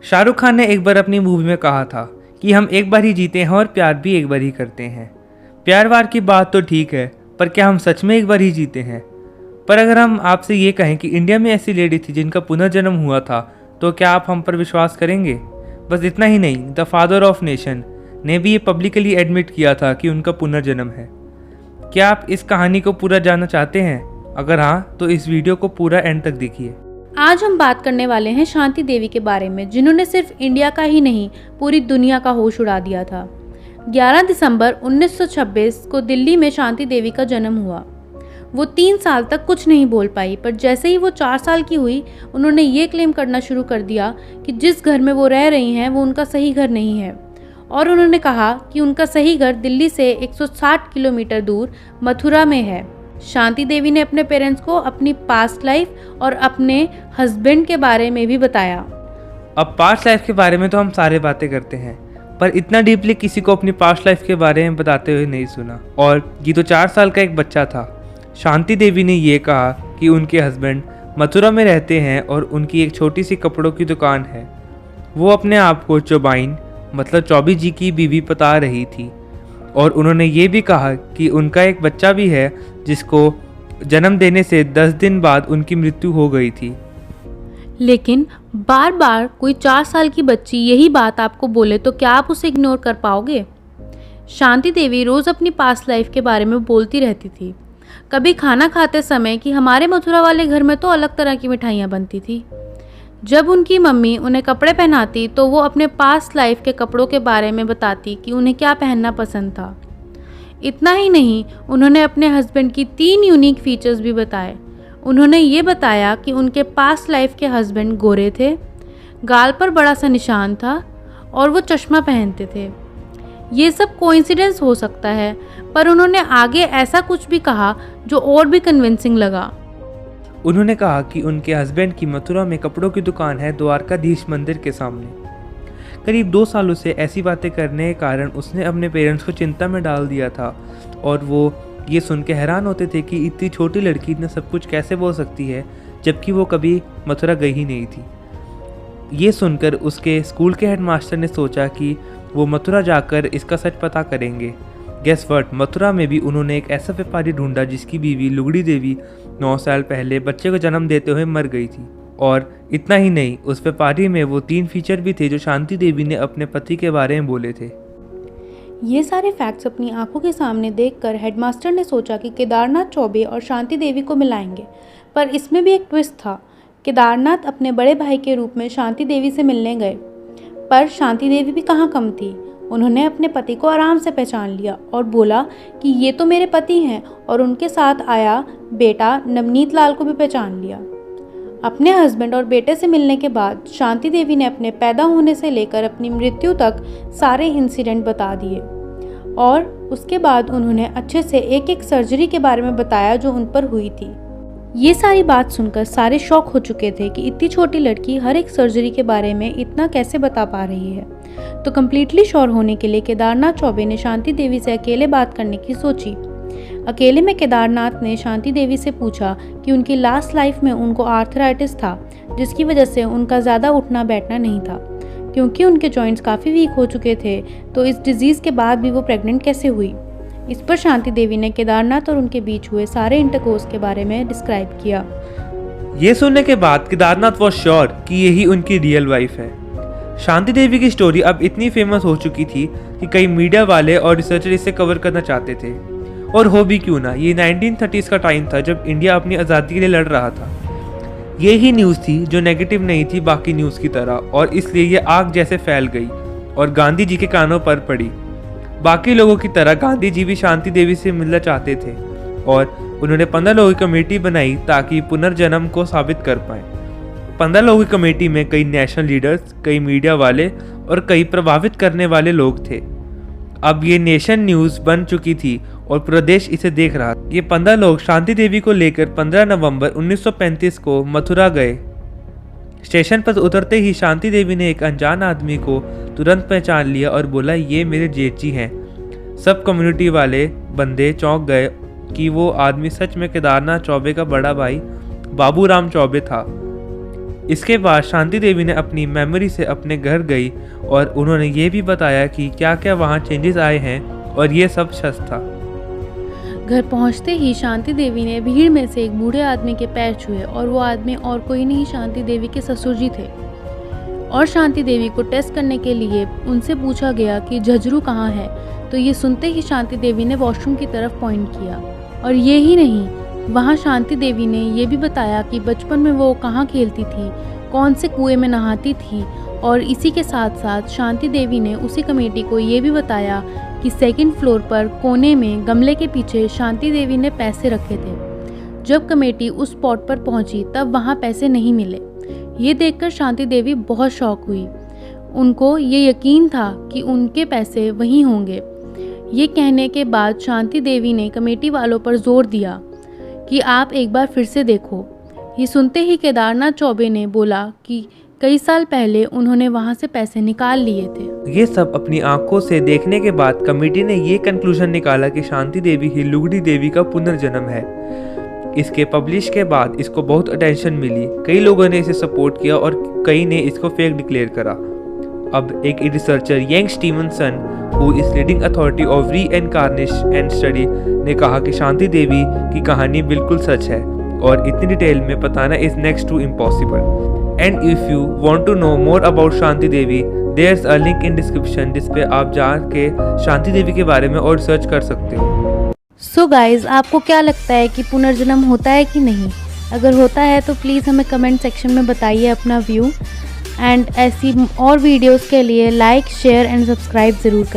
शाहरुख खान ने एक बार अपनी मूवी में कहा था कि हम एक बार ही जीते हैं और प्यार भी एक बार ही करते हैं। प्यार वार की बात तो ठीक है, पर क्या हम सच में एक बार ही जीते हैं? पर अगर हम आपसे ये कहें कि इंडिया में ऐसी लेडी थी जिनका पुनर्जन्म हुआ था, तो क्या आप हम पर विश्वास करेंगे? बस इतना ही नहीं, द फादर ऑफ नेशन ने भी ये पब्लिकली एडमिट किया था कि उनका पुनर्जन्म है। क्या आप इस कहानी को पूरा जानना चाहते हैं? अगर हाँ, तो इस वीडियो को पूरा एंड तक देखिए। आज हम बात करने वाले हैं शांति देवी के बारे में, जिन्होंने सिर्फ इंडिया का ही नहीं पूरी दुनिया का होश उड़ा दिया था। 11 दिसंबर 1926 को दिल्ली में शांति देवी का जन्म हुआ। वो 3 साल तक कुछ नहीं बोल पाई, पर जैसे ही वो 4 साल की हुई, उन्होंने ये क्लेम करना शुरू कर दिया कि जिस घर में वो रह रही हैं वो उनका सही घर नहीं है। और उन्होंने कहा कि उनका सही घर दिल्ली से 160 किलोमीटर दूर मथुरा में है। शांति देवी ने अपने पेरेंट्स को अपनी पास्ट लाइफ और अपने हस्बैंड के बारे में भी बताया। अब पास्ट लाइफ के बारे में तो हम सारे बातें करते हैं, पर इतना डीपली किसी को अपनी पास्ट लाइफ के बारे में बताते हुए नहीं सुना। और ये तो 4 साल का एक बच्चा था। शांति देवी ने ये कहा कि उनके हस्बैंड मथुरा में रहते हैं और उनकी एक छोटी सी कपड़ों की दुकान है। वो अपने आप को चौबाइन मतलब चौबी जी की बीवी बता रही थी। और उन्होंने ये भी कहा कि उनका एक बच्चा भी है जिसको जन्म देने से 10 दिन बाद उनकी मृत्यु हो गई थी। लेकिन बार बार कोई 4 साल की बच्ची यही बात आपको बोले तो क्या आप उसे इग्नोर कर पाओगे? शांति देवी रोज़ अपनी पास्ट लाइफ के बारे में बोलती रहती थी। कभी खाना खाते समय कि हमारे मथुरा वाले घर में तो अलग तरह की मिठाइयाँ बनती थी। जब उनकी मम्मी उन्हें कपड़े पहनाती तो वो अपने पास्ट लाइफ के कपड़ों के बारे में बताती कि उन्हें क्या पहनना पसंद था। इतना ही नहीं, उन्होंने अपने हस्बैंड की 3 यूनिक फीचर्स भी बताए। उन्होंने ये बताया कि उनके पास्ट लाइफ के हस्बैंड गोरे थे, गाल पर बड़ा सा निशान था और वो चश्मा पहनते थे। ये सब कोइंसिडेंस हो सकता है, पर उन्होंने आगे ऐसा कुछ भी कहा जो और भी कन्विंसिंग लगा। उन्होंने कहा कि उनके हस्बैंड की मथुरा में कपड़ों की दुकान है, द्वारकाधीश मंदिर के सामने। करीब 2 सालों से ऐसी बातें करने के कारण उसने अपने पेरेंट्स को चिंता में डाल दिया था और वो ये सुन के हैरान होते थे कि इतनी छोटी लड़की इतना सब कुछ कैसे बोल सकती है, जबकि वो कभी मथुरा गई ही नहीं थी। ये सुनकर उसके स्कूल के हेडमास्टर ने सोचा कि वो मथुरा जाकर इसका सच पता करेंगे। गेस व्हाट, मथुरा में भी उन्होंने एक ऐसा व्यापारी ढूंढा जिसकी बीवी लुगड़ी देवी 9 साल पहले बच्चे को जन्म देते हुए मर गई थी। और इतना ही नहीं, उस व्यापारी में वो 3 फीचर भी थे जो शांति देवी ने अपने पति के बारे में बोले थे। ये सारे फैक्ट्स अपनी आंखों के सामने देखकर हेडमास्टर ने सोचा कि केदारनाथ चौबे और शांति देवी को मिलाएंगे, पर इसमें भी एक ट्विस्ट था। केदारनाथ अपने बड़े भाई के रूप में शांति देवी से मिलने गए, पर शांति देवी भी कहाँ कम थी। उन्होंने अपने पति को आराम से पहचान लिया और बोला कि ये तो मेरे पति हैं, और उनके साथ आया बेटा नवनीत लाल को भी पहचान लिया। अपने हस्बैंड और बेटे से मिलने के बाद शांति देवी ने अपने पैदा होने से लेकर अपनी मृत्यु तक सारे इंसिडेंट बता दिए, और उसके बाद उन्होंने अच्छे से एक एक सर्जरी के बारे में बताया जो उन पर हुई थी। ये सारी बात सुनकर सारे शॉक हो चुके थे कि इतनी छोटी लड़की हर एक सर्जरी के बारे में इतना कैसे बता पा रही है। तो कम्प्लीटली श्योर होने के लिए केदारनाथ चौबे ने शांति देवी से अकेले बात करने की सोची। अकेले में केदारनाथ ने शांति देवी से पूछा कि उनकी लास्ट लाइफ में उनको आर्थराइटिस था, जिसकी वजह से उनका ज़्यादा उठना बैठना नहीं था। क्योंकि उनके जॉइंट्स काफ़ी वीक हो चुके थे, तो इस डिजीज़ के बाद भी वो प्रेग्नेंट कैसे हुई। इस पर शांति देवी ने केदारनाथ और उनके बीच हुए सारे इंटरकोर्स के बारे में डिस्क्राइब किया। ये सुनने के बाद केदारनाथ वॉज श्योर कि यही उनकी रियल वाइफ है। शांति देवी की स्टोरी अब इतनी फेमस हो चुकी थी कि कई मीडिया वाले और रिसर्चर इसे कवर करना चाहते थे। और हो भी क्यों ना, ये 1930s का टाइम था जब इंडिया अपनी आज़ादी के लिए लड़ रहा था। ये ही न्यूज़ थी जो नेगेटिव नहीं थी बाकी न्यूज़ की तरह, और इसलिए ये आग जैसे फैल गई और गांधी जी के कानों पर पड़ी। बाकी लोगों की तरह गांधी जी भी शांति देवी से मिलना चाहते थे और उन्होंने 15 लोगों की कमेटी बनाई ताकि पुनर्जन्म को साबित कर पाए। 15 लोगों की कमेटी में कई नेशनल लीडर्स, कई मीडिया वाले और कई प्रभावित करने वाले लोग थे। अब ये नेशन न्यूज़ बन चुकी थी और पूरा देश इसे देख रहा था। ये 15 लोग शांति देवी को लेकर 15 नवंबर 1935 को मथुरा गए। स्टेशन पर उतरते ही शांति देवी ने एक अनजान आदमी को तुरंत पहचान लिया और बोला, ये मेरे जेठ जी हैं। सब कम्युनिटी वाले बंदे चौंक गए कि वो आदमी सच में केदारनाथ चौबे का बड़ा भाई बाबूराम चौबे था। इसके बाद शांति देवी ने अपनी मेमोरी से अपने घर गई और उन्होंने ये भी बताया कि क्या क्या वहाँ चेंजेस आए हैं और ये सब सच था। घर पहुंचते ही शांति देवी ने भीड़ में से एक बूढ़े आदमी के पैर छुए और वो आदमी और कोई नहीं शांति देवी के ससुर जी थे। और शांति देवी को टेस्ट करने के लिए उनसे पूछा गया कि झज्जरू कहाँ है, तो ये सुनते ही शांति देवी ने वॉशरूम की तरफ पॉइंट किया। और ये ही नहीं, वहाँ शांति देवी ने ये भी बताया कि बचपन में वो कहाँ खेलती थी, कौन से कुएं में नहाती थी। और इसी के साथ साथ शांति देवी ने उसी कमेटी को ये भी बताया कि सेकंड फ्लोर पर कोने में गमले के पीछे शांति देवी ने पैसे रखे थे। जब कमेटी उस स्पॉट पर पहुंची तब वहां पैसे नहीं मिले। ये देखकर शांति देवी बहुत शॉक हुई। उनको ये यकीन था कि उनके पैसे वहीं होंगे। ये कहने के बाद शांति देवी ने कमेटी वालों पर जोर दिया कि आप एक बार फिर से देखो। ये सुनते ही केदारनाथ चौबे ने बोला कि कई साल पहले उन्होंने वहां से पैसे निकाल लिए थे। ये सब अपनी आंखों से देखने के बाद कमेटी ने ये कंक्लूजन निकाला कि शांति देवी ही लुगड़ी देवी का पुनर्जन्म है। इसके पब्लिश के बाद इसको बहुत अटेंशन मिली, कई लोगों ने इसे सपोर्ट किया और कई ने इसको फेक डिक्लेयर करा। अब एक researcher young Stevenson, who is leading authority of reincarnation and study, ने कहा कि शांति देवी की कहानी बिल्कुल सच है और इतनी डिटेल में बताना is next to impossible. And if you want to know more about Shanti Devi, there's a link in description जिस पे आप जाके शांति देवी के बारे में और रिसर्च कर सकते हो। सो गाइज, आपको क्या लगता है कि पुनर्जन्म होता है कि नहीं? अगर होता है तो प्लीज़ हमें कमेंट सेक्शन में बताइए अपना व्यू। एंड ऐसी और वीडियोस के लिए लाइक, शेयर एंड सब्सक्राइब ज़रूर करें।